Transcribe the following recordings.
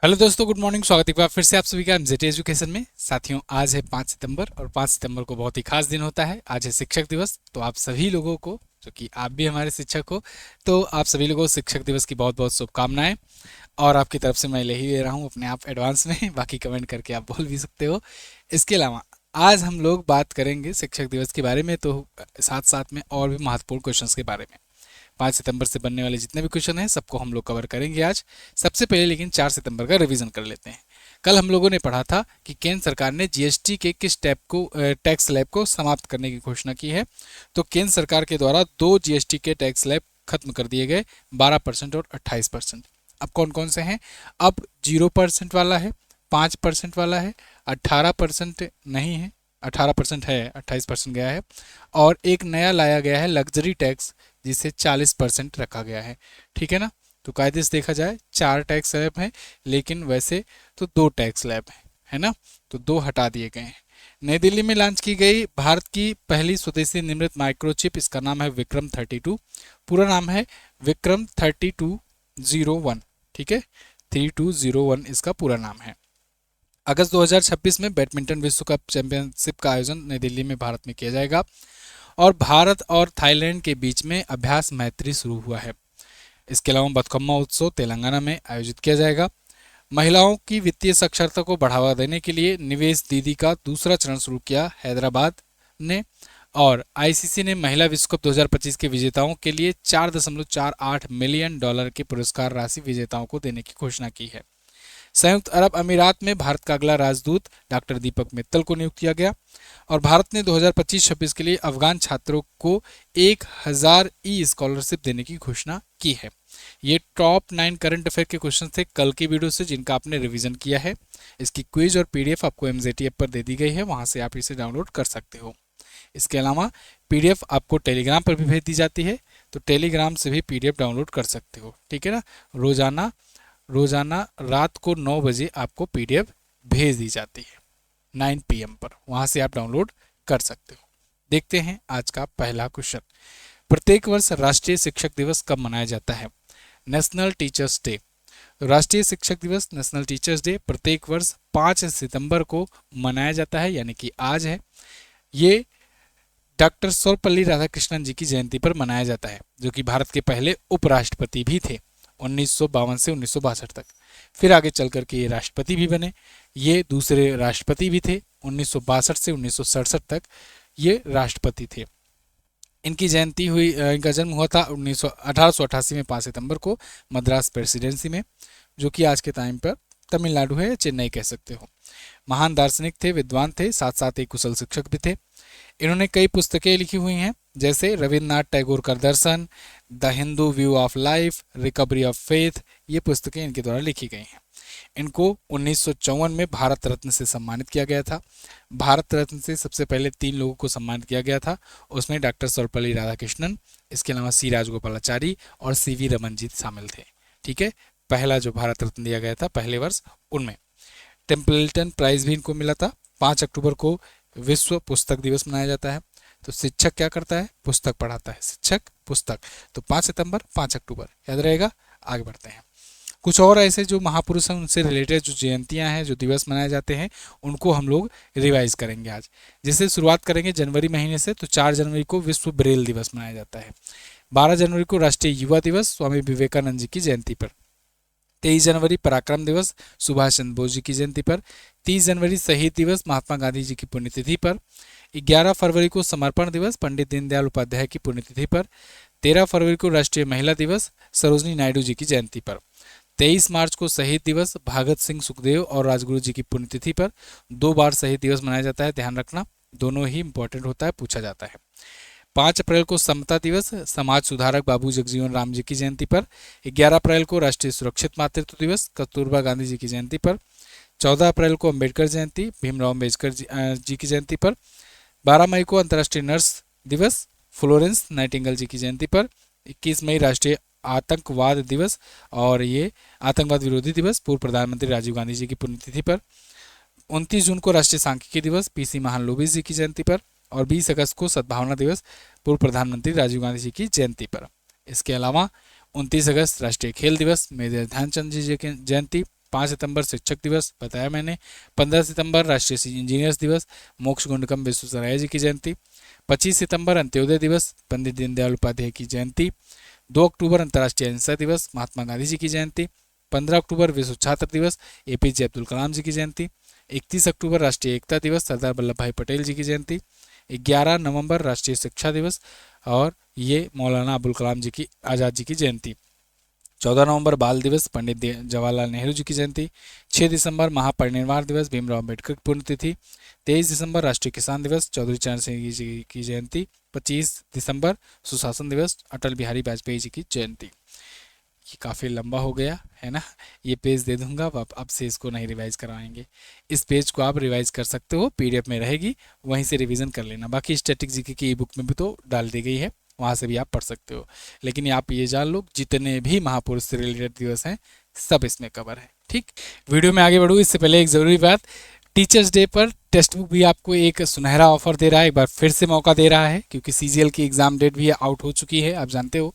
Hello दोस्तों, good morning. स्वागत है एक बार फिर से आप सभी का एमजेटी एजुकेशन में। साथियों, आज है 5 सितंबर और 5 सितंबर को बहुत ही खास दिन होता है। आज है शिक्षक दिवस। तो आप सभी लोगों को, जो कि आप भी हमारे शिक्षक हो, तो आप सभी लोगों को शिक्षक दिवस की बहुत बहुत शुभकामनाएं। और आपकी तरफ से मैं ले ही ले रहा हूँ अपने आप एडवांस में बाकी कमेंट करके आप बोल भी सकते हो। इसके अलावा आज हम लोग बात करेंगे शिक्षक दिवस के बारे में, तो साथ साथ में और भी महत्वपूर्ण क्वेश्चंस के बारे में। 5 सितंबर से बनने वाले जितने भी क्वेश्चन हैं सबको हम लोग कवर करेंगे आज। सबसे पहले लेकिन 4 सितंबर का रिवीजन कर लेते हैं। कल हम लोगों ने पढ़ा था कि केंद्र सरकार ने जीएसटी के किस टैक्स स्लैब को समाप्त करने की घोषणा की है। तो केंद्र सरकार के द्वारा दो जीएसटी के टैक्स स्लैब खत्म कर दिए गए, 12% और 28%। अब कौन कौन से हैं? अब 0% वाला है, 5% वाला है, 18% नहीं है, 18% है, 28% गया है, और एक नया लाया गया है लग्जरी टैक्स, जिसे 40% रखा गया है। ठीक है ना? तो कायदे से देखा जाए 4 टैक्स स्लैब हैं, लेकिन वैसे तो 2 टैक्स स्लैब है ना? तो 2 हटा दिए गए हैं। नई दिल्ली में लॉन्च की गई भारत की पहली स्वदेशी निर्मित माइक्रोचिप, इसका नाम है विक्रम 32। पूरा नाम है विक्रम 3201। ठीक है, 3201 इसका पूरा नाम है। अगस्त 2026 में बैडमिंटन विश्व कप चैंपियनशिप का आयोजन नई दिल्ली में भारत में किया जाएगा। और भारत और थाईलैंड के बीच में अभ्यास मैत्री शुरू हुआ है। इसके अलावा बथुकम्मा उत्सव तेलंगाना में आयोजित किया जाएगा। महिलाओं की वित्तीय साक्षरता को बढ़ावा देने के लिए निवेश दीदी का दूसरा चरण शुरू किया हैदराबाद ने। और आईसीसी ने महिला विश्व कप 2025 के विजेताओं के लिए 4.48 मिलियन डॉलर की पुरस्कार राशि विजेताओं को देने की घोषणा की है। संयुक्त अरब अमीरात में भारत का अगला राजदूत डॉक्टर दीपक मित्तल को नियुक्त किया गया। और भारत ने 2025-26 के लिए अफगान छात्रों को 1000 ई स्कॉलरशिप देने की घोषणा की है। ये टॉप 9 करंट अफेयर के क्वेश्चन थे कल की वीडियो से, जिनका आपने रिवीजन किया है। इसकी क्विज और पीडीएफ आपको एमजेटी ऐप पर दे दी गई है, वहां से आप इसे डाउनलोड कर सकते हो। इसके अलावा पीडीएफ आपको टेलीग्राम पर भी भेज दी जाती है, तो टेलीग्राम से भी पीडीएफ डाउनलोड कर सकते हो। ठीक है ना? रोजाना रोजाना रात को 9 बजे आपको पीडीएफ भेज दी जाती है, 9 पीएम पर। वहां से आप डाउनलोड कर सकते हो। देखते हैं आज का पहला क्वेश्चन। प्रत्येक वर्ष राष्ट्रीय शिक्षक दिवस कब मनाया जाता है? National teachers day. तो राष्ट्रीय शिक्षक दिवस, नेशनल टीचर्स डे, प्रत्येक वर्ष 5 सितंबर को मनाया जाता है, यानी कि आज है। ये डॉक्टर सर्वपल्ली राधाकृष्णन जी की जयंती पर मनाया जाता है, जो कि भारत के पहले उपराष्ट्रपति भी थे 1952 से 1962 तक। फिर आगे चल करके ये राष्ट्रपति भी बने। ये दूसरे राष्ट्रपति भी थे 1962 से 1967 तक ये राष्ट्रपति थे। इनकी जयंती हुई, इनका जन्म हुआ था 1888 में 5 सितंबर को मद्रास प्रेसिडेंसी में, जो कि आज के टाइम पर तमिलनाडु है या चेन्नई कह सकते हो। महान दार्शनिक थे, विद्वान थे, साथ साथ एक कुशल शिक्षक भी थे। इन्होंने कई पुस्तकें लिखी हुई हैं, जैसे रविन्द्रनाथ टैगोर का दर्शन, the Hindu view of life, recovery of faith, ये पुस्तकें इनके द्वारा लिखी गई हैं। इनको 1954 में भारत रत्न से सम्मानित किया गया था। भारत रत्न से सबसे पहले 3 लोगों को सम्मानित किया गया था, उसमें डॉक्टर सर्वपल्ली राधाकृष्णन, इसके अलावा सी राजगोपालाचारी और सीवी रमन जी शामिल थे। ठीक है, पहला जो भारत रत्न दिया गया था पहले वर्ष, उनमें टेम्पल्टन प्राइज भी इनको मिला था। 5 अक्टूबर को विश्व पुस्तक दिवस मनाया जाता है। तो शिक्षक क्या करता है? पुस्तक पढ़ाता है। शिक्षक पुस्तक। तो 5 सितंबर, 5 अक्टूबर याद रहेगा। आगे बढ़ते हैं। कुछ और ऐसे जो महापुरुष हैं, उनसे रिलेटेड जो जयंतियां हैं, जो दिवस मनाए जाते हैं, उनको हम लोग रिवाइज करेंगे आज। जैसे शुरुआत करेंगे जनवरी महीने से, तो 4 जनवरी को विश्व ब्रेल दिवस मनाया जाता है। 12 जनवरी को राष्ट्रीय युवा दिवस, स्वामी विवेकानंद जी की जयंती पर। 23 जनवरी पराक्रम दिवस, सुभाष चंद्र बोस जी की जयंती पर। 30 जनवरी शहीद दिवस, महात्मा गांधी जी की पुण्यतिथि पर। 11 फरवरी को समर्पण दिवस, पंडित दीनदयाल उपाध्याय की पुण्यतिथि पर। 13 फरवरी को राष्ट्रीय महिला दिवस, सरोजनी नायडू जी की जयंती पर। 23 मार्च को शहीद दिवस, भगत सिंह, सुखदेव और राजगुरु जी की पुण्यतिथि पर। 2 बार शहीद दिवस मनाया जाता है, ध्यान रखना, दोनों ही इंपॉर्टेंट होता है, पूछा जाता है। 5 अप्रैल को समता दिवस, समाज सुधारक बाबू जगजीवन राम जी की जयंती पर। 11 अप्रैल को राष्ट्रीय सुरक्षित मातृत्व दिवस, कस्तूरबा गांधी जी की जयंती पर। 14 अप्रैल को अम्बेडकर जयंती, भीमराव अम्बेडकर जी की जयंती पर। 12 मई को अंतर्राष्ट्रीय नर्स दिवस, फ्लोरेंस नाइटिंगेल जी की जयंती पर। 21 मई राष्ट्रीय आतंकवाद दिवस, और ये आतंकवाद विरोधी दिवस, पूर्व प्रधानमंत्री राजीव गांधी जी की पुण्यतिथि पर। 29 जून को राष्ट्रीय सांख्यिकी दिवस, पीसी महालनोबिस जी की जयंती पर। और 20 अगस्त को सद्भावना दिवस, पूर्व प्रधानमंत्री राजीव गांधी जी की जयंती पर। इसके अलावा 29 अगस्त राष्ट्रीय खेल दिवस, मेजर ध्यानचंद जी की जयंती। 5 सितंबर शिक्षक दिवस बताया मैंने। 15 सितंबर राष्ट्रीय इंजीनियर्स दिवस, मोक्षगुंडकम विश्वेश्वरैया जी की जयंती। 25 सितंबर अंत्योदय दिवस, पंडित दीनदयाल उपाध्याय की जयंती। 2 अक्टूबर अंतर्राष्ट्रीय अहिंसा दिवस, महात्मा गांधी जी की जयंती। 15 अक्टूबर विश्व छात्र दिवस, एपीजे अब्दुल कलाम जी की जयंती। 31 अक्टूबर राष्ट्रीय एकता दिवस, सरदार वल्लभ भाई पटेल जी की जयंती। 11 नवंबर राष्ट्रीय शिक्षा दिवस, और ये मौलाना अबुल कलाम जी की आज़ाद जी की जयंती। 14 नवंबर बाल दिवस, पंडित जवाहरलाल नेहरू जी की जयंती। 6 दिसंबर महापरिनिर्वाण दिवस, भीमराव अम्बेडकर की पुण्यतिथि। 23 दिसंबर राष्ट्रीय किसान दिवस, चौधरी चरण सिंह जी की जयंती। 25 दिसंबर सुशासन दिवस, अटल बिहारी वाजपेयी जी की जयंती। ये काफ़ी लंबा हो गया है ना, ये पेज दे दूंगा, अब से इसको नहीं रिवाइज करवाएंगे। इस पेज को आप रिवाइज कर सकते हो, पीडीएफ में रहेगी, वहीं से रिवीजन कर लेना। बाकी स्टैटिक जीके की ई बुक में भी तो डाल दी गई है, वहाँ से भी आप पढ़ सकते हो। लेकिन आप ये जान लो जितने भी महापुरुष से रिलेटेड दिवस हैं सब इसमें कवर है। ठीक, वीडियो में आगे बढ़ूँ इससे पहले एक ज़रूरी बात, टीचर्स डे पर टेक्स्ट बुक भी आपको एक सुनहरा ऑफर दे रहा है, एक बार फिर से मौका दे रहा है, क्योंकि सीजीएल की एग्ज़ाम डेट भी आउट हो चुकी है, आप जानते हो।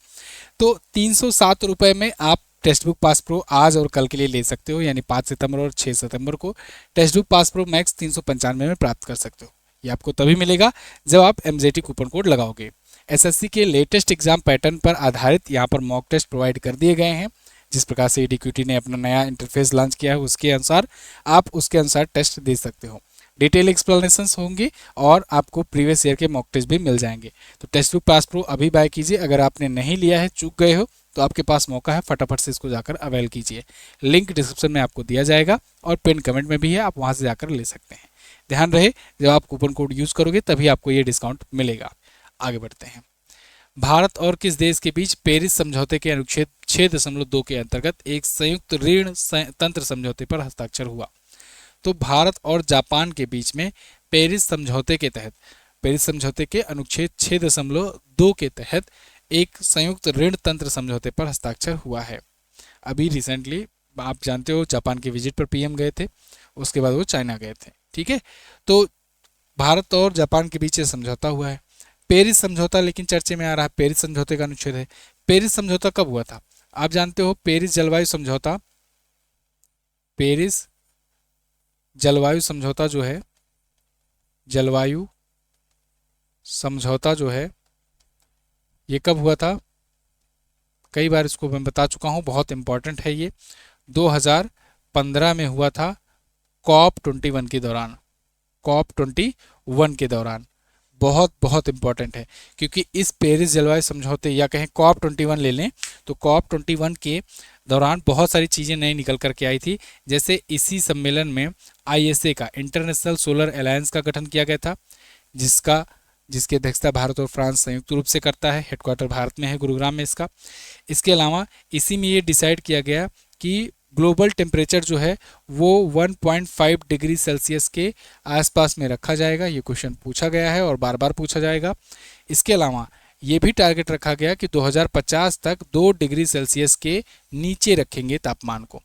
तो 307 रुपये में आप टेक्स्ट बुक पास प्रो आज और कल के लिए ले सकते हो, यानी 5 सितंबर और 6 सितंबर को text book pass pro max 395 में प्राप्त कर सकते हो। ये आपको तभी मिलेगा जब आप एमजेटी कूपन कोड लगाओगे। एसएससी के लेटेस्ट एग्जाम पैटर्न पर आधारित यहाँ पर मॉक टेस्ट प्रोवाइड कर दिए गए हैं। जिस प्रकार से एडीक्यूटी ने अपना नया इंटरफेस लॉन्च किया है उसके अनुसार आप उसके अनुसार टेस्ट दे सकते हो। डिटेल एक्सप्लेनेशंस होंगे और आपको प्रीवियस ईयर के मॉक टेस्ट भी मिल जाएंगे। तो टेक्स्ट बुक पास प्रो अभी बाय कीजिए, अगर आपने नहीं लिया है, चूक गए हो, तो आपके पास मौका है, फटाफट से इसको जाकर अवेल कीजिए। लिंक डिस्क्रिप्शन में आपको दिया जाएगा और पिन कमेंट में भी है, आप वहाँ से जाकर ले सकते हैं। ध्यान रहे जब आप कूपन कोड यूज़ करोगे तभी आपको ये डिस्काउंट मिलेगा। आगे बढ़ते हैं। भारत और किस देश के बीच पेरिस समझौते के अनुच्छेद 6.2 के अंतर्गत एक संयुक्त ऋण तंत्र समझौते पर हस्ताक्षर हुआ? तो भारत और जापान के बीच में पेरिस समझौते के तहत, पेरिस समझौते के अनुच्छेद 6.2 के तहत एक संयुक्त ऋण तंत्र समझौते पर हस्ताक्षर हुआ है। अभी रिसेंटली आप जानते हो जापान के विजिट पर पीएम गए थे, उसके बाद वो चाइना गए थे। ठीक है, तो भारत और जापान के बीच ये समझौता हुआ है। पेरिस समझौता लेकिन चर्चे में आ रहा है, पेरिस समझौते का अनुच्छेद है। पेरिस समझौता कब हुआ था? आप जानते हो पेरिस जलवायु समझौता, पेरिस जलवायु समझौता जो है, जलवायु समझौता जो है ये कब हुआ था? कई बार इसको मैं बता चुका हूँ, बहुत इंपॉर्टेंट है ये। 2015 में हुआ था, कॉप 21 के दौरान, कॉप 21 के दौरान। बहुत बहुत इंपॉर्टेंट है, क्योंकि इस पेरिस जलवायु समझौते या कहें कॉप 21 ले लें, तो कॉप 21 के दौरान बहुत सारी चीज़ें नई निकल करके आई थी। जैसे इसी सम्मेलन में आईएसए का, इंटरनेशनल सोलर अलायंस का गठन किया गया था, जिसकी अध्यक्षता भारत और फ्रांस संयुक्त रूप से करता है। हेडक्वार्टर भारत में है, गुरुग्राम में इसका। इसके अलावा इसी में ये डिसाइड किया गया कि ग्लोबल टेम्परेचर जो है वो 1.5 डिग्री सेल्सियस के आसपास में रखा जाएगा। ये क्वेश्चन पूछा गया है और बार बार पूछा जाएगा। इसके अलावा ये भी टारगेट रखा गया कि 2050 तक 2 डिग्री सेल्सियस के नीचे रखेंगे तापमान को,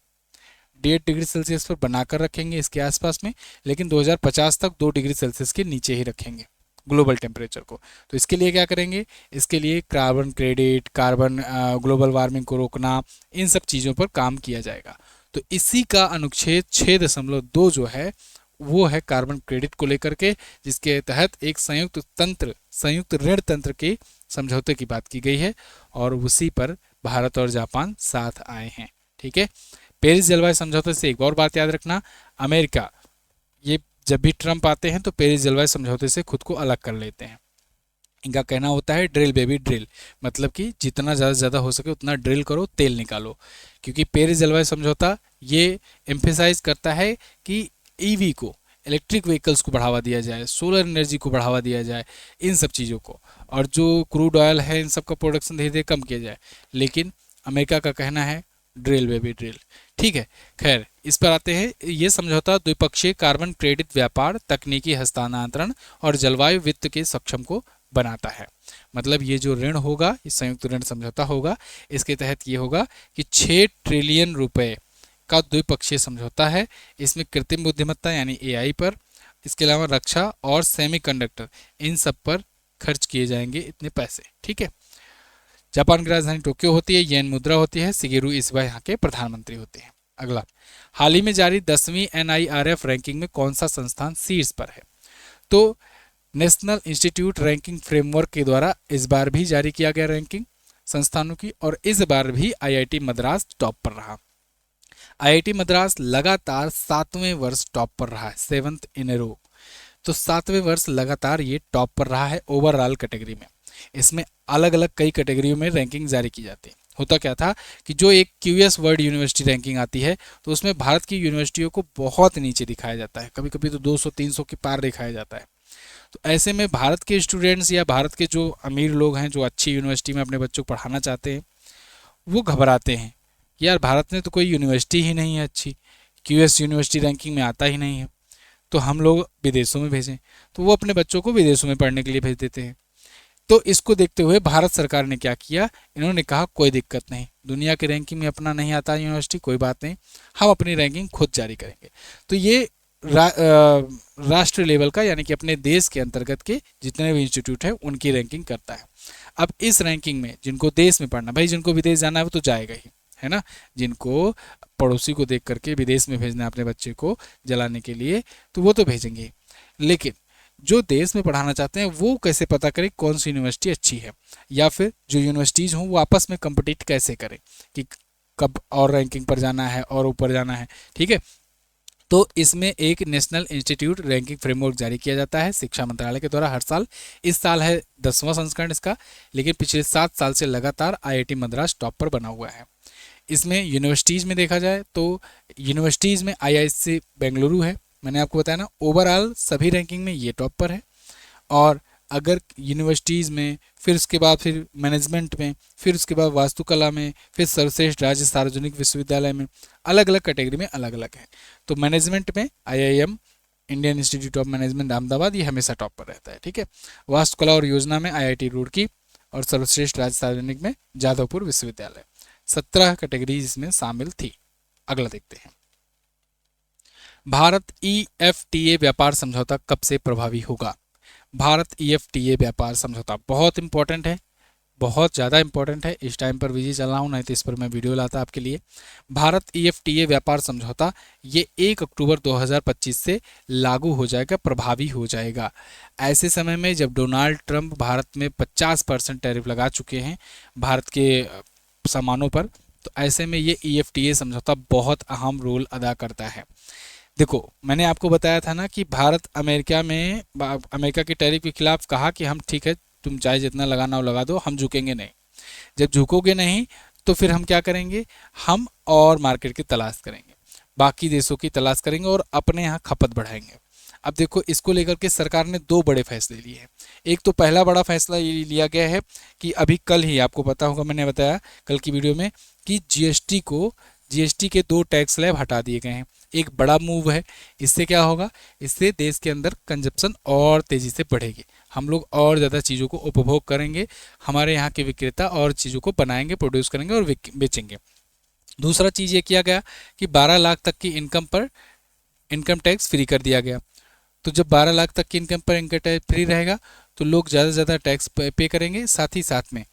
1.5 डिग्री सेल्सियस पर बनाकर रखेंगे इसके आसपास में, लेकिन 2050 तक 2 डिग्री सेल्सियस के नीचे ही रखेंगे ग्लोबल टेम्परेचर को। तो इसके लिए क्या करेंगे? इसके लिए carbon credit, carbon global warming को रोकना, इन सब चीज़ों पर काम किया जाएगा। तो इसी का अनुच्छेद 6.2 जो है वो है कार्बन क्रेडिट को लेकर के, जिसके तहत एक संयुक्त ऋण तंत्र के समझौते की बात की गई है और उसी पर भारत और जापान साथ आए हैं। ठीक है, पेरिस जलवायु समझौते से एक और बात याद रखना, अमेरिका ये जब भी ट्रंप आते हैं तो पेरिस जलवायु समझौते से खुद को अलग कर लेते हैं। इनका कहना होता है ड्रिल बेबी ड्रिल, मतलब कि जितना ज़्यादा से ज़्यादा हो सके उतना ड्रिल करो, तेल निकालो। क्योंकि पेरिस जलवायु समझौता ये एम्फेसाइज करता है कि ईवी को, इलेक्ट्रिक व्हीकल्स को बढ़ावा दिया जाए, सोलर एनर्जी को बढ़ावा दिया जाए, इन सब चीज़ों को, और जो क्रूड ऑयल है इन सब का प्रोडक्शन धीरे धीरे कम किया जाए। लेकिन अमेरिका का कहना है ड्रिल बेबी ड्रिल। ठीक है, खैर इस पर आते हैं। ये समझौता द्विपक्षीय कार्बन क्रेडिट व्यापार, तकनीकी हस्तांतरण और जलवायु वित्त के सक्षम को बनाता है। मतलब ये जो ऋण होगा, ये संयुक्त ऋण समझौता होगा, इसके तहत ये होगा कि 6 ट्रिलियन रुपए का द्विपक्षीय समझौता है। इसमें कृत्रिम बुद्धिमत्ता यानी एआई पर, इसके अलावा रक्षा और सेमीकंडक्टर, इन सब पर खर्च किए जाएंगे इतने पैसे। ठीक है, जापान की राजधानी टोक्यो होती है, येन मुद्रा होती है, शिगेरू इशिबा यहाँ के प्रधानमंत्री होते हैं। अगला, हाल ही में जारी 10वीं NIRF रैंकिंग में कौन सा संस्थान शीर्ष पर है? तो नेशनल इंस्टीट्यूट रैंकिंग फ्रेमवर्क के द्वारा इस बार भी जारी किया गया रैंकिंग संस्थानों की, और इस बार भी IIT मद्रास टॉप पर रहा। IIT मद्रास लगातार 7वें वर्ष टॉप पर रहा है, 7th इन ए रो। तो 7वें वर्ष लगातार ये टॉप पर रहा है ओवरऑल कैटेगरी में। इसमें अलग अलग कई कैटेगरियों में रैंकिंग जारी की जाती है। होता क्या था कि जो एक QS वर्ल्ड यूनिवर्सिटी रैंकिंग आती है तो उसमें भारत की यूनिवर्सिटियों को बहुत नीचे दिखाया जाता है, कभी कभी तो 200-300 के पार दिखाया जाता है। तो ऐसे में भारत के स्टूडेंट्स या भारत के जो अमीर लोग हैं जो अच्छी यूनिवर्सिटी में अपने बच्चों को पढ़ाना चाहते हैं, वो घबराते हैं, यार भारत में तो कोई यूनिवर्सिटी ही नहीं है अच्छी, QS यूनिवर्सिटी रैंकिंग में आता ही नहीं है, तो हम लोग विदेशों में भेजें। तो वो अपने बच्चों को विदेशों में पढ़ने के लिए भेज देते हैं। तो इसको देखते हुए भारत सरकार ने क्या किया, इन्होंने कहा कोई दिक्कत नहीं, दुनिया की रैंकिंग में अपना नहीं आता यूनिवर्सिटी, कोई बात नहीं, हम अपनी रैंकिंग खुद जारी करेंगे। तो ये राष्ट्र लेवल का यानी कि अपने देश के अंतर्गत के जितने भी इंस्टीट्यूट हैं उनकी रैंकिंग करता है। अब इस रैंकिंग में जिनको देश में पढ़ना, भाई जिनको विदेश जाना है वो तो जाएगा ही, है ना, जिनको पड़ोसी को देख करके विदेश में भेजना है अपने बच्चे को जलाने के लिए, तो वो तो भेजेंगे। लेकिन जो देश में पढ़ाना चाहते हैं वो कैसे पता करें कौन सी यूनिवर्सिटी अच्छी है, या फिर जो यूनिवर्सिटीज़ हों वो आपस में कम्पिटिट कैसे करें कि कब और रैंकिंग पर जाना है और ऊपर जाना है, ठीक है। तो इसमें एक नेशनल इंस्टीट्यूट रैंकिंग फ्रेमवर्क जारी किया जाता है शिक्षा मंत्रालय के द्वारा हर साल। इस साल है 10वां संस्करण इसका, लेकिन पिछले 7 साल से लगातार IIT मद्रास टॉप पर बना हुआ है। इसमें यूनिवर्सिटीज़ में देखा जाए तो यूनिवर्सिटीज़ में IISc बेंगलुरु है, मैंने आपको बताया ना, ओवरऑल सभी रैंकिंग में ये टॉप पर है। और अगर यूनिवर्सिटीज़ में, फिर उसके बाद फिर मैनेजमेंट में, फिर उसके बाद वास्तुकला में, फिर सर्वश्रेष्ठ राज्य सार्वजनिक विश्वविद्यालय में, अलग अलग कैटेगरी में अलग अलग है। तो मैनेजमेंट में IIM Indian institute of management Ahmedabad ये हमेशा टॉप पर रहता है, ठीक है। वास्तुकला और योजना में IIT रुड़की, और सर्वश्रेष्ठ राज्य सार्वजनिक में जादवपुर विश्वविद्यालय। 17 कैटेगरी इसमें शामिल थी। अगला देखते हैं, भारत EFTA व्यापार समझौता कब से प्रभावी होगा? भारत EFTA व्यापार समझौता बहुत इंपॉर्टेंट है, बहुत ज़्यादा इंपॉर्टेंट है। इस टाइम पर बिजी चल रहा हूँ, नहीं तो इस पर मैं वीडियो लाता आपके लिए। भारत EFTA व्यापार समझौता ये 1 अक्टूबर 2025 से लागू हो जाएगा, प्रभावी हो जाएगा। ऐसे समय में जब डोनाल्ड ट्रंप भारत में 50% टैरिफ लगा चुके हैं भारत के सामानों पर, तो ऐसे में ये EFTA समझौता बहुत अहम रोल अदा करता है। देखो मैंने आपको बताया था ना कि भारत अमेरिका के टैरिफ के खिलाफ कहा कि हम ठीक है, तुम चाहे जितना लगाना हो लगा दो, हम झुकेंगे नहीं। जब झुकोगे नहीं तो फिर हम क्या करेंगे, हम और मार्केट की तलाश करेंगे, बाकी देशों की तलाश करेंगे और अपने यहाँ खपत बढ़ाएंगे। अब देखो इसको लेकर के सरकार ने 2 बड़े फैसले लिए हैं। एक तो पहला बड़ा फैसला ये लिया गया है कि अभी कल ही, आपको पता होगा मैंने बताया कल की वीडियो में, कि GST के 2 टैक्स स्लैब हटा दिए गए हैं। एक बड़ा मूव है। इससे क्या होगा, इससे देश के अंदर कंजप्शन और तेज़ी से बढ़ेगी, हम लोग और ज़्यादा चीज़ों को उपभोग करेंगे, हमारे यहाँ के विक्रेता और चीज़ों को बनाएंगे, प्रोड्यूस करेंगे और बेचेंगे। दूसरा चीज़ ये किया गया कि 12 लाख तक की इनकम पर इनकम टैक्स फ्री कर दिया गया। तो जब 12 लाख तक की इनकम पर इनकम टैक्स फ्री रहेगा तो लोग ज़्यादा से ज़्यादा टैक्स पे करेंगे। साथ ही साथ में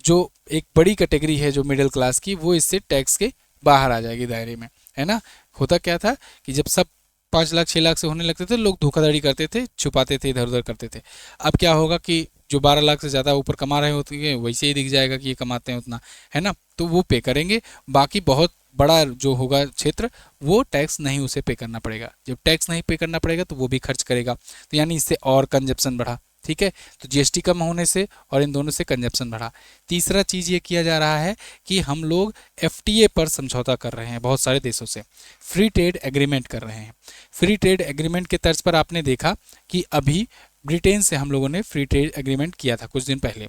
जो एक बड़ी कैटेगरी है जो मिडिल क्लास की, वो इससे टैक्स के बाहर आ जाएगी दायरे में, है ना। होता क्या था कि जब सब 5 लाख 6 लाख से होने लगते थे, लोग धोखाधड़ी करते थे, छुपाते थे, इधर उधर करते थे। अब क्या होगा कि जो 12 लाख से ज़्यादा ऊपर कमा रहे होते हैं वैसे ही दिख जाएगा कि ये कमाते हैं उतना, है ना, तो वो पे करेंगे। बाकी बहुत बड़ा जो होगा क्षेत्र, वो टैक्स नहीं उसे पे करना पड़ेगा। जब टैक्स नहीं पे करना पड़ेगा तो वो भी खर्च करेगा, तो यानी इससे और कंजप्शन बढ़ा, ठीक है। तो GST कम होने से और इन दोनों से कंजप्शन बढ़ा। तीसरा चीज़ ये किया जा रहा है कि हम लोग FTA पर समझौता कर रहे हैं बहुत सारे देशों से, फ्री ट्रेड एग्रीमेंट कर रहे हैं। फ्री ट्रेड एग्रीमेंट के तर्ज पर आपने देखा कि अभी ब्रिटेन से हम लोगों ने फ्री ट्रेड एग्रीमेंट किया था कुछ दिन पहले।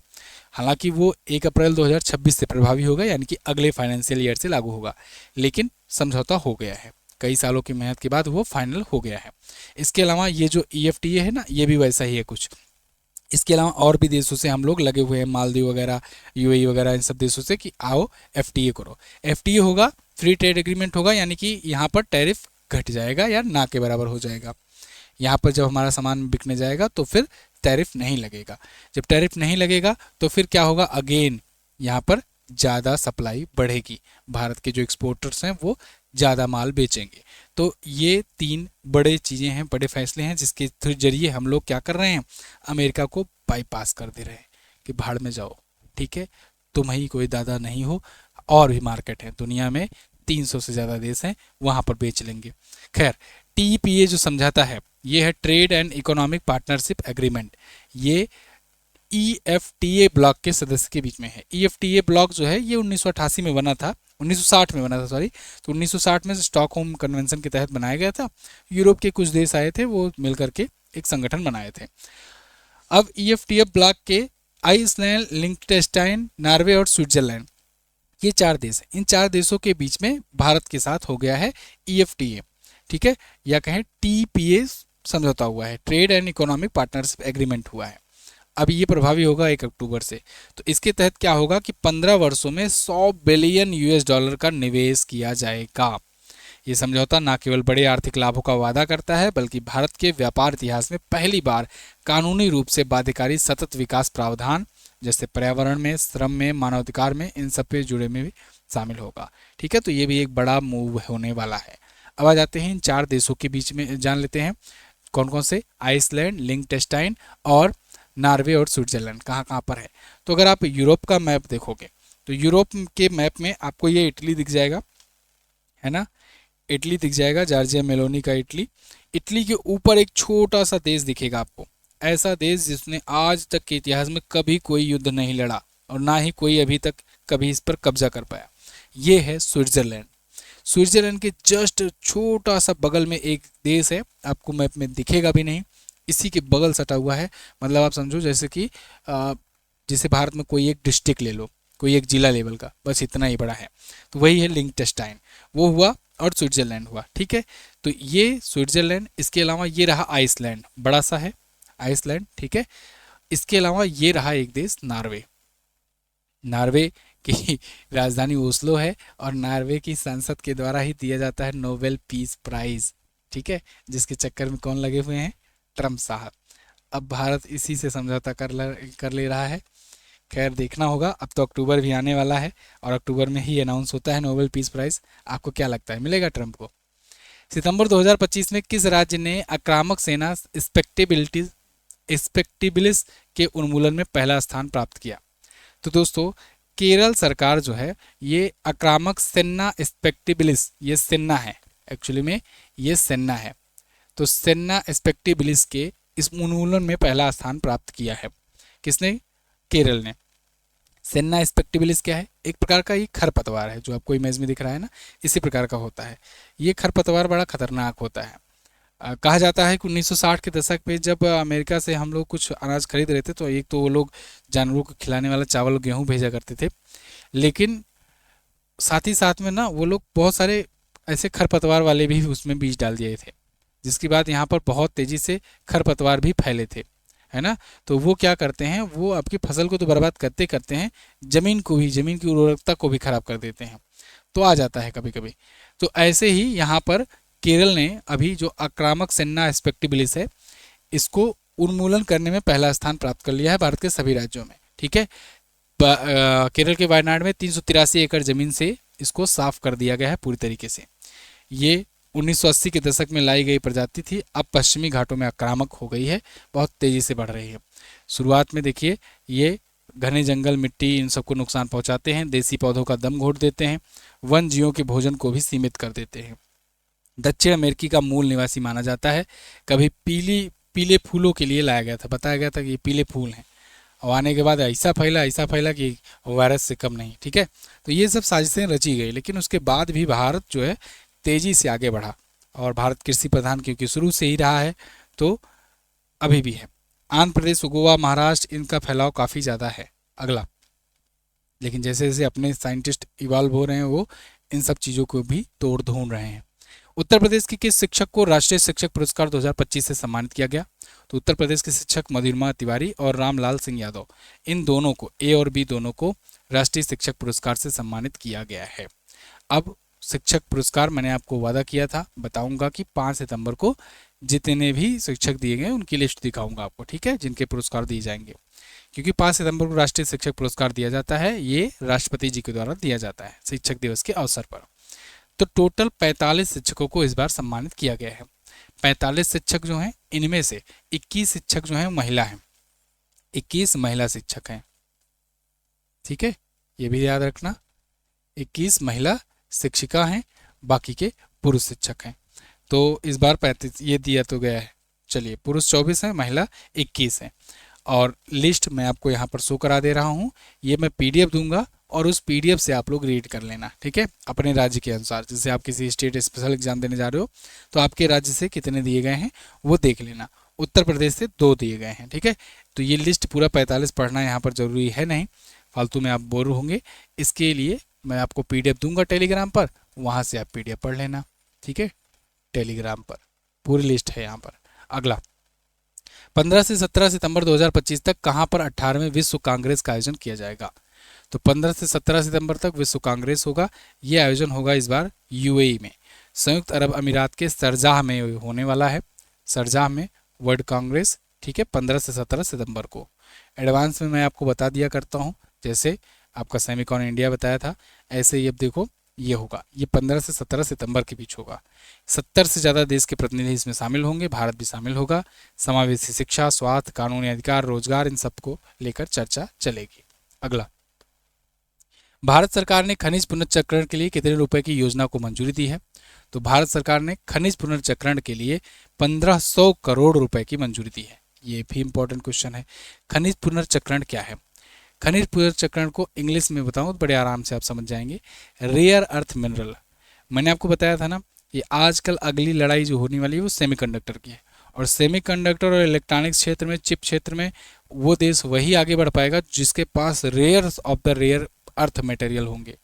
हालांकि वो 1 अप्रैल 2026 से प्रभावी होगा, यानी कि अगले फाइनेंशियल ईयर से लागू होगा, लेकिन समझौता हो गया है, कई सालों की मेहनत के बाद वो फाइनल हो गया है। इसके अलावा ये जो EFTA है ना, ये भी वैसा ही है कुछ। इसके अलावा और भी देशों से हम लोग लगे हुए हैं, मालदीव वगैरह, UAE वगैरह, इन सब देशों से कि आओ FTA करो। FTA होगा, फ्री ट्रेड एग्रीमेंट होगा, यानी कि यहाँ पर टैरिफ घट जाएगा या ना के बराबर हो जाएगा। यहाँ पर जब हमारा सामान बिकने जाएगा तो फिर टैरिफ नहीं लगेगा। जब टैरिफ नहीं लगेगा तो फिर क्या होगा, अगेन यहाँ पर ज़्यादा सप्लाई बढ़ेगी, भारत के जो एक्सपोर्टर्स हैं वो ज़्यादा माल बेचेंगे। तो ये 3 बड़े चीज़ें हैं, बड़े फैसले हैं जिसके जरिए हम लोग क्या कर रहे हैं, अमेरिका को बाईपास कर दे रहे हैं कि भाड़ में जाओ, ठीक है, तुम ही कोई दादा नहीं हो, और भी मार्केट है दुनिया में, 300 से ज़्यादा देश हैं, वहाँ पर बेच लेंगे। खैर, TPA जो समझाता है ये है trade and economic partnership agreement. ये EFTA ब्लॉक के सदस्य के बीच में है। EFTA ब्लॉक जो है ये 1988 में बना था, 1960 में बना था सॉरी। तो 1960 में स्टॉकहोम कन्वेंशन के तहत बनाया गया था। यूरोप के कुछ देश आए थे, वो मिलकर के एक संगठन बनाए थे। अब EFTA ब्लॉक के आइसलैंड, लिंक्टेनस्टाइन, नॉर्वे और स्विट्जरलैंड, ये 4 देश हैं। इन 4 देशों के बीच में भारत के साथ हो गया है EFTA, ठीक है, या कहें TPA समझौता हुआ है, trade and economic partnership agreement हुआ है। अब ये प्रभावी होगा 1 अक्टूबर से। तो इसके तहत क्या होगा कि 15 वर्षों में $100 बिलियन US का निवेश किया जाएगा। ये समझौता न केवल बड़े आर्थिक लाभों का वादा करता है, बल्कि भारत के व्यापार इतिहास में पहली बार कानूनी रूप से बाध्यकारी सतत विकास प्रावधान, जैसे पर्यावरण में, श्रम में, मानवाधिकार में, इन सब पे जुड़े में भी शामिल होगा। ठीक है, तो ये भी एक बड़ा मूव होने वाला है। अब आ जाते हैं इन 4 देशों के बीच में, जान लेते हैं कौन कौन से, आइसलैंड, लिंक्टेनस्टाइन और नॉर्वे और स्विट्जरलैंड कहाँ कहाँ पर है। तो अगर आप यूरोप का मैप देखोगे तो यूरोप के मैप में आपको ये इटली दिख जाएगा, है ना, इटली दिख जाएगा, जॉर्जिया मेलोनी का इटली। इटली के ऊपर एक छोटा सा देश दिखेगा आपको, ऐसा देश जिसने आज तक के इतिहास में कभी कोई युद्ध नहीं लड़ा और ना ही कोई अभी तक कभी इस पर कब्जा कर पाया, ये है स्विट्जरलैंड। स्विट्जरलैंड के जस्ट छोटा सा बगल में एक देश है, आपको मैप में दिखेगा भी नहीं, इसी के बगल सटा हुआ है। मतलब आप समझो जैसे कि जैसे भारत में कोई एक डिस्ट्रिक्ट ले लो, कोई एक जिला लेवल का, बस इतना ही बड़ा है। तो वही है लिंक्टेनस्टाइन, वो हुआ, और स्विट्जरलैंड हुआ। ठीक है, तो ये स्विट्जरलैंड, इसके अलावा ये रहा आइसलैंड, बड़ा सा है आइसलैंड, ठीक है। इसके अलावा ये रहा एक देश नॉर्वे। नॉर्वे की राजधानी ओस्लो है और नॉर्वे की संसद के द्वारा ही दिया जाता है नोबेल पीस प्राइज, ठीक है, जिसके चक्कर में कौन लगे हुए हैं, ट्रम्प साहब। अब भारत इसी से समझौता कर ले रहा है। खैर देखना होगा, अब तो अक्टूबर भी आने वाला है और अक्टूबर में ही अनाउंस होता है नोबेल पीस प्राइज। आपको क्या लगता है, मिलेगा ट्रम्प को? सितंबर 2025 में किस राज्य ने आक्रामक सेना स्पेक्टिबिलिस के उन्मूलन में पहला स्थान प्राप्त किया? तो दोस्तों, केरल सरकार जो है ये आक्रामक सेना स्पेक्टिबिलिस, ये सेना है एक्चुअली में, ये सेना है। तो सेना स्पेक्टिबिलिस के इस उन्मूलन में पहला स्थान प्राप्त किया है। किसने? केरल ने। सेना स्पेक्टिबिलिस क्या है? एक प्रकार का ये खरपतवार है, जो आपको इमेज में दिख रहा है ना, इसी प्रकार का होता है। ये खरपतवार बड़ा खतरनाक होता है। कहा जाता है कि 1960 के दशक में जब अमेरिका से हम लोग कुछ अनाज खरीद रहे थे, तो एक तो वो लोग जानवरों को खिलाने वाला चावल गेहूँ भेजा करते थे, लेकिन साथ ही साथ में ना वो लोग बहुत सारे ऐसे खरपतवार वाले भी उसमें बीज डाल दिए थे, जिसके बाद यहाँ पर बहुत तेज़ी से खरपतवार भी फैले थे, है ना। तो वो क्या करते हैं, वो आपकी फसल को तो बर्बाद करते करते हैं, ज़मीन को भी, ज़मीन की उर्वरकता को भी खराब कर देते हैं। तो आ जाता है कभी कभी। तो ऐसे ही यहाँ पर केरल ने अभी जो आक्रामक सेना स्पेक्टिबिलिस है, इसको उन्मूलन करने में पहला स्थान प्राप्त कर लिया है भारत के सभी राज्यों में। ठीक है, केरल के वायनाड में 383 एकड़ ज़मीन से इसको साफ कर दिया गया है पूरी तरीके से। ये 1980 के दशक में लाई गई प्रजाति थी, अब पश्चिमी घाटों में आक्रामक हो गई है, बहुत तेज़ी से बढ़ रही है। शुरुआत में देखिए, ये घने जंगल, मिट्टी, इन सबको नुकसान पहुंचाते हैं, देसी पौधों का दम घोट देते हैं, वन जीवों के भोजन को भी सीमित कर देते हैं। दक्षिण अमेरिकी का मूल निवासी माना जाता है। कभी पीले फूलों के लिए लाया गया था, बताया गया था कि ये पीले फूल हैं, और आने के बाद ऐसा फैला कि वायरस से कम नहीं। ठीक है, तो ये सब साजिशें रची गई, लेकिन उसके बाद भी भारत जो है तेज़ी से आगे बढ़ा, और भारत कृषि प्रधान क्योंकि शुरू से ही रहा है, तो अभी भी है। आंध्र प्रदेश, गोवा, महाराष्ट्र, इनका फैलाव काफ़ी ज़्यादा है। अगला, लेकिन जैसे जैसे अपने साइंटिस्ट इवॉल्व हो रहे हैं, वो इन सब चीज़ों को भी तोड़ ढूंढ रहे हैं। उत्तर प्रदेश के किस शिक्षक को राष्ट्रीय शिक्षक पुरस्कार 2025 से सम्मानित किया गया? तो उत्तर प्रदेश के शिक्षक मधुरिमा तिवारी और रामलाल सिंह यादव, इन दोनों को, ए और बी दोनों को राष्ट्रीय शिक्षक पुरस्कार से सम्मानित किया गया है। अब शिक्षक पुरस्कार मैंने आपको वादा किया था, बताऊंगा कि 5 सितंबर को जितने भी शिक्षक दिए गए उनकी लिस्ट दिखाऊंगा आपको, ठीक है, जिनके पुरस्कार दिए जाएंगे। क्योंकि 5 सितंबर को राष्ट्रीय शिक्षक पुरस्कार दिया जाता है, ये राष्ट्रपति जी के द्वारा दिया जाता है शिक्षक दिवस के अवसर पर। तो टोटल 45 शिक्षकों को इस बार सम्मानित किया गया है। 45 शिक्षक जो हैं, इनमें से 21 शिक्षक जो हैं महिला हैं, 21 महिला शिक्षक हैं। ठीक है, ये भी याद रखना, 21 महिला शिक्षिका हैं, बाकी के पुरुष शिक्षक हैं। तो इस बार 35 ये दिया तो गया है। चलिए, पुरुष 24 हैं, महिला 21 हैं। और लिस्ट मैं आपको यहाँ पर शो करा दे रहा हूँ, ये मैं पीडीएफ दूंगा और उस पीडीएफ से आप लोग रीड कर लेना। ठीक है, अपने राज्य के अनुसार, जैसे आप किसी स्टेट स्पेशल एग्जाम देने जा रहे हो तो आपके राज्य से कितने दिए गए हैं वो देख लेना। उत्तर प्रदेश से 2 दिए गए हैं। ठीक है, तो ये लिस्ट पूरा 45 पढ़ना यहाँ पर जरूरी है नहीं, फालतू में आप बोर होंगे। इसके लिए मैं आपको पीडीएफ दूंगा टेलीग्राम पर, वहाँ से आप पीडीएफ पढ़ लेना। ठीक है, टेलीग्राम पर पूरी लिस्ट है यहाँ पर। अगला, 15 से 17 सितंबर 2025 तक कहाँ पर 18वें विश्व कांग्रेस का आयोजन किया जाएगा? तो 15 से 17 सितंबर तक विश्व कांग्रेस होगा। ये आयोजन होगा इस बार यूएई में, संयुक्त अरब अमीरात के शारजाह में होने वाला है। शारजाह में वर्ल्ड कांग्रेस। ठीक है, 15 से 17 सितंबर को। एडवांस में मैं आपको बता दिया करता हूँ, जैसे आपका सेमिकॉन इंडिया बताया था, ऐसे ही अब देखो ये होगा, ये 15 से 17 सितंबर के बीच होगा। 70 से ज़्यादा देश के प्रतिनिधि इसमें शामिल होंगे, भारत भी शामिल होगा। समावेशी शिक्षा, स्वास्थ्य, कानूनी अधिकार, रोजगार, इन सबको लेकर चर्चा चलेगी। अगला, भारत सरकार ने खनिज पुनर्चक्रण के लिए कितने रुपए की योजना को मंजूरी दी है? तो भारत सरकार ने खनिज पुनर्चक्रण के लिए 1500 करोड़ रुपए की मंजूरी दी है। ये भी इंपॉर्टेंट क्वेश्चन है। खनिज पुनर्चक्रण क्या है? खनिज पुनर्चक्रण को इंग्लिश में बताऊं तो बड़े आराम से आप समझ जाएंगे, रेयर अर्थ मिनरल। मैंने आपको बताया था ना, ये आजकल अगली लड़ाई जो होने वाली है वो सेमीकंडक्टर की है, और सेमीकंडक्टर और इलेक्ट्रॉनिक्स क्षेत्र में, चिप क्षेत्र में वो देश वही आगे बढ़ पाएगा जिसके पास rare of the rare earth material होंगे।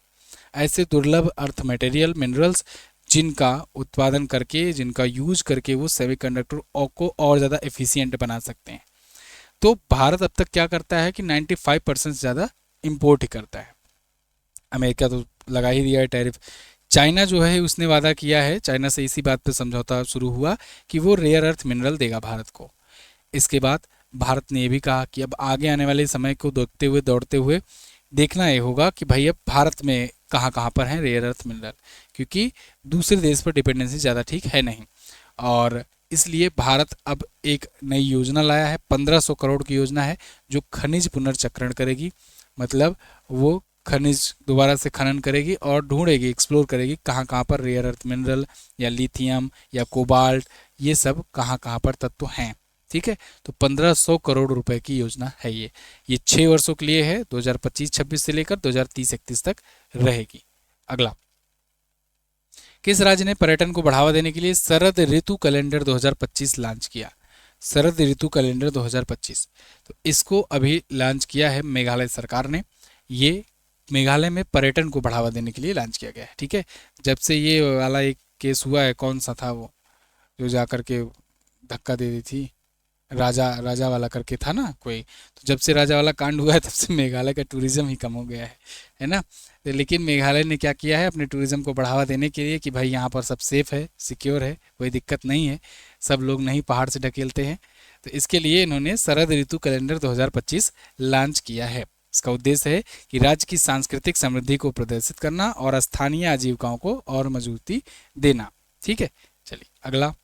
ऐसे दुर्लभ अर्थ मटेरियल, मिनरल्स जिनका उत्पादन करके, जिनका यूज करके वो सेमीकंडक्टर को और ज़्यादा एफिशिएंट बना सकते हैं। तो भारत अब तक क्या करता है कि 95% से ज़्यादा इम्पोर्ट ही करता है। अमेरिका तो लगा ही दिया है टैरिफ। चाइना जो है उसने वादा किया है, चाइना से इसी बात पे समझौता शुरू हुआ कि वो रेयर अर्थ मिनरल देगा भारत को। इसके बाद भारत ने ये भी कहा कि अब आगे आने वाले समय को देखते हुए, दौड़ते हुए देखना ये होगा कि भाई अब भारत में कहाँ कहाँ पर हैं रेयर अर्थ मिनरल, क्योंकि दूसरे देश पर डिपेंडेंसी ज़्यादा ठीक है नहीं। और इसलिए भारत अब एक नई योजना लाया है, 1500 करोड़ की योजना है जो खनिज पुनर्चक्रण करेगी। मतलब वो खनिज दोबारा से खनन करेगी और ढूंढेगी, एक्सप्लोर करेगी कहाँ कहाँ पर रेयर अर्थ मिनरल या लिथियम या कोबाल्ट, ये सब कहाँ कहाँ पर तत्व हैं। ठीक है, तो 1500 करोड़ रुपए की योजना है ये 6 वर्षों के लिए है, 2025-26 से लेकर 2030-31 तक रहेगी। अगला, किस राज्य ने पर्यटन को बढ़ावा देने के लिए शरद ऋतु कैलेंडर 2025 लॉन्च किया? शरद ऋतु कैलेंडर 2025, तो इसको अभी लॉन्च किया है मेघालय सरकार ने। ये मेघालय में पर्यटन को बढ़ावा देने के लिए लॉन्च किया गया है। ठीक है, जब से ये वाला एक केस हुआ है, कौन सा था वो जो जा करके धक्का दे दी थी, राजा वाला करके था ना कोई, तो जब से राजा वाला कांड हुआ है तब से मेघालय का टूरिज्म ही कम हो गया है ना। लेकिन मेघालय ने क्या किया है अपने टूरिज्म को बढ़ावा देने के लिए कि भाई यहाँ पर सब सेफ है, सिक्योर है, कोई दिक्कत नहीं है, सब लोग नहीं पहाड़ से ढकेलते हैं। तो इसके लिए इन्होंने शरद ऋतु कैलेंडर 2025 लॉन्च किया है। इसका उद्देश्य है कि राज्य की सांस्कृतिक समृद्धि को प्रदर्शित करना और स्थानीय आजीविकाओं को और मजबूती देना। ठीक है, चलिए अगला,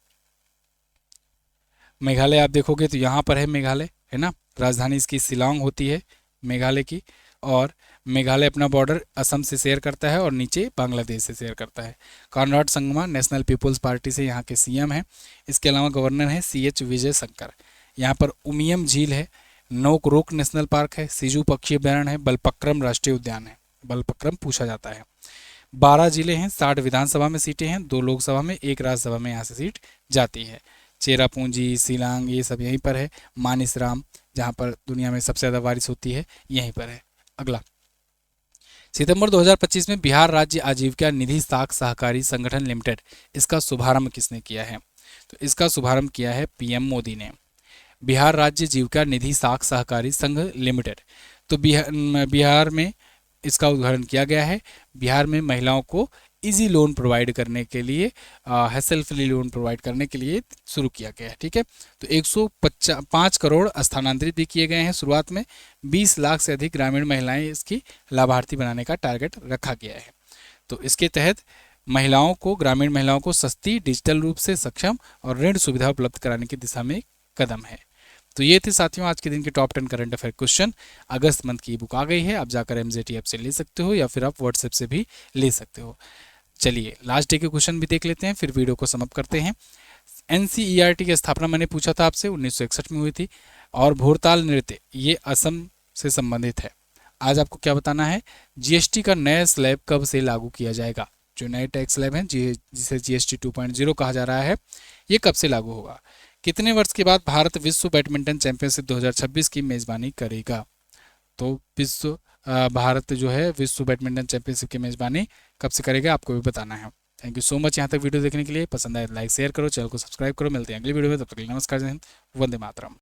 मेघालय आप देखोगे तो यहाँ पर है मेघालय, है ना, राजधानी इसकी शिलांग होती है मेघालय की, और मेघालय अपना बॉर्डर असम से शेयर करता है और नीचे बांग्लादेश से शेयर करता है। Conrad Sangma National People's Party से यहाँ के सीएम हैं। इसके अलावा गवर्नर है CH विजय शंकर। यहाँ पर उमियम झील है, नोकरोक नेशनल पार्क है, सिजू पक्षी अभ्यारण्य है, बलपक्रम राष्ट्रीय उद्यान है। बलपक्रम पूछा जाता है। 12 जिले हैं, 60 विधानसभा में सीटें हैं, 2 लोकसभा में, 1 राज्यसभा में यहाँ से सीट जाती है। चेरापूंजी, शिलांग ये सब यहीं पर है। मानिसराम जहाँ पर दुनिया में सबसे ज़्यादा बारिश होती है यहीं पर है। अगला, सितंबर 2025 में बिहार राज्य आजीविका निधि साख सहकारी संगठन लिमिटेड, इसका शुभारंभ किसने किया है? तो इसका शुभारंभ किया है PM मोदी ने। बिहार राज्य जीविका निधि साख सहकारी संघ लिमिटेड, तो बिहार में इसका उद्घाटन किया गया है। बिहार में महिलाओं को इजी लोन प्रोवाइड करने के लिए, हैसल फ्री लोन प्रोवाइड करने के लिए शुरू किया गया है। ठीक है, तो 105 करोड़ स्थानांतरित भी किए गए हैं शुरुआत में। 20 लाख से अधिक ग्रामीण महिलाएं इसकी लाभार्थी बनाने का टारगेट रखा गया है। तो इसके तहत महिलाओं को, ग्रामीण महिलाओं को सस्ती, डिजिटल रूप से सक्षम और ऋण सुविधा उपलब्ध कराने की दिशा में एक कदम है। तो ये थे साथियों आज के दिन के टॉप 10 करंट अफेयर क्वेश्चन। अगस्त मंथ की बुक आ गई है, आप जाकर एमजेटी ऐप से ले सकते हो या फिर आप व्हाट्सएप से भी ले सकते हो। चलिए लास्ट डे के क्वेश्चन भी देख लेते हैं, फिर वीडियो को समाप्त करते हैं। एनसीईआरटी की स्थापना मैंने पूछा था आपसे 1961 में हुई थी, और भोरताल नृत्य ये असम से संबंधित है। आज आपको क्या बताना है, जीएसटी का नया स्लैब कब से लागू किया जाएगा। जो नए टैक्स स्लैब है जिसे जीएसटी 2.0 कहा जा रहा है, ये कब से लागू होगा। कितने वर्ष के बाद भारत विश्व बैडमिंटन चैंपियनशिप 2026 की मेजबानी करेगा। तो भारत जो है विश्व बैडमिंटन चैंपियनशिप की मेजबानी कब से करेगा, आपको भी बताना है। थैंक यू सो मच यहाँ तक वीडियो देखने के लिए। पसंद आए लाइक शेयर करो, चैनल को सब्सक्राइब करो। मिलते हैं अगली वीडियो में, तब तक के लिए नमस्कार, जय हिंद, वंदे मातरम।